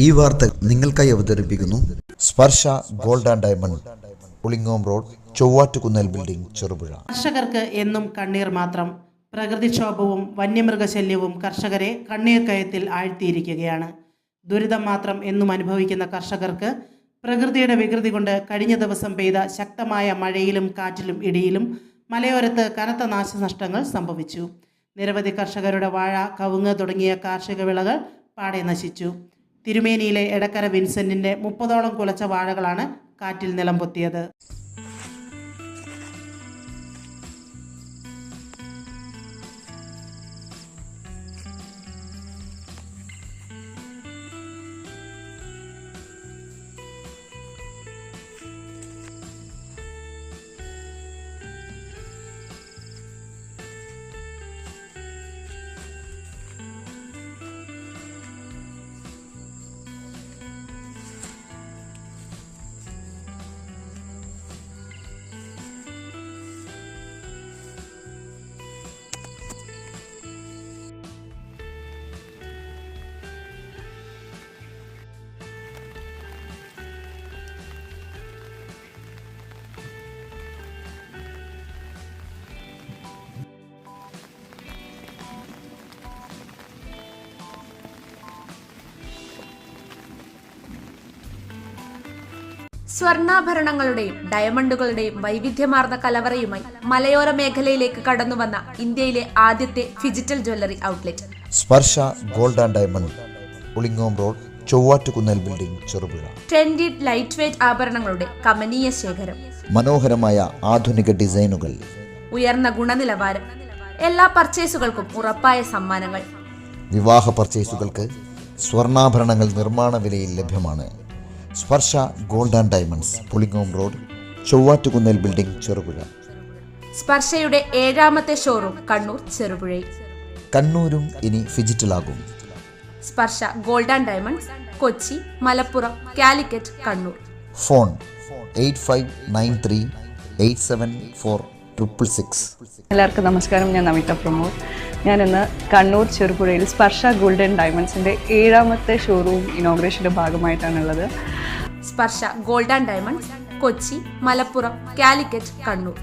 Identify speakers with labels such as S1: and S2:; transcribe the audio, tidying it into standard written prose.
S1: ഈ വാർത്ത നിങ്ങൾക്കായി അവതരിപ്പിക്കുന്നു Sparsha gold and diamond, Pulingome road, Chovvattukunnel building, Cherupuzha.
S2: കർഷകർക്ക് എന്നും കണ്ണീർ മാത്രം. പ്രകൃതിക്ഷോഭവും വന്യമൃഗശല്യവും കർഷകരെ കണ്ണീർ കയത്തിൽ ആഴ്ത്തിയിരിക്കുകയാണ്. ദുരിതം മാത്രം എന്നും അനുഭവിക്കുന്ന കർഷകർക്ക് പ്രകൃതിയുടെ വികൃതി കൊണ്ട് കഴിഞ്ഞ ദിവസം പെയ്ത ശക്തമായ മഴയിലും കാറ്റിലും ഇടിയിലും മലയോരത്ത് കനത്ത നാശനഷ്ടങ്ങൾ സംഭവിച്ചു. നിരവധി കർഷകരുടെ വാഴ, കവുങ്ങ് തുടങ്ങിയ കാർഷിക വിളകൾ പാടെ നശിച്ചു. തിരുമേനിയിലെ എടക്കര വിൻസെന്റിന്റെ 30ഓളം കുലച്ച വാഴകളാണ് കാറ്റിൽ നിലംപൊത്തിയത്.
S3: സ്വർണ്ണാഭരണങ്ങളുടെയും ഡയമണ്ടുകളുടെയും വൈവിധ്യമാർന്ന കലവറയുമായി മലയോര മേഖലയിലേക്ക് കടന്നുവന്ന ഇന്ത്യയിലെ ആദ്യത്തെ digital jewellery outlet
S1: Sparsha gold and diamond, Pulingome road, Chovvattukunnel building, Cherupuzha.
S3: Trendy light weight ആഭരണങ്ങളുടെ കമനീയ ശേഖരം,
S1: മനോഹരമായ ആധുനിക ഡിസൈനുകൾ,
S3: ഉയർന്ന ഗുണനിലവാരം, എല്ലാ പർച്ചേസുകൾക്കും ഉറപ്പായ സമ്മാനങ്ങൾ.
S1: വിവാഹ പർച്ചേസുകൾക്ക് സ്വർണ്ണാഭരണങ്ങൾ നിർമ്മാണ വിലയിൽ ലഭ്യമാണ്. Sparsha gold and diamonds, Pulingome road, Chovvattukunnel building, Cherupuzha.
S3: സ്പർശയുടെ 7ാമത്തെ ഷോറൂം കണ്ണൂർ, ചെറുപുഴയിൽ.
S1: കണ്ണൂരും ഇനി ഡിജിറ്റലാകും.
S3: Sparsha gold and diamonds, Kochi, Malappuram, Calicut, Kannur.
S1: Phone 8593874666.
S4: എല്ലാവർക്കും നമസ്കാരം. ഞാൻ നമിത പ്രമോദ്. ഞാനിന്ന് കണ്ണൂർ ചെറുപുഴയിൽ സ്പർശ ഗോൾഡ് ആൻഡ് ഡയമണ്ട്സിൻ്റെ 7ാമത്തെ ഷോറൂം ഇനോഗ്രേഷൻ്റെ ഭാഗമായിട്ടാണുള്ളത്.
S3: Sparsha gold and diamonds, Kochi, Malappuram, Calicut, Kannur.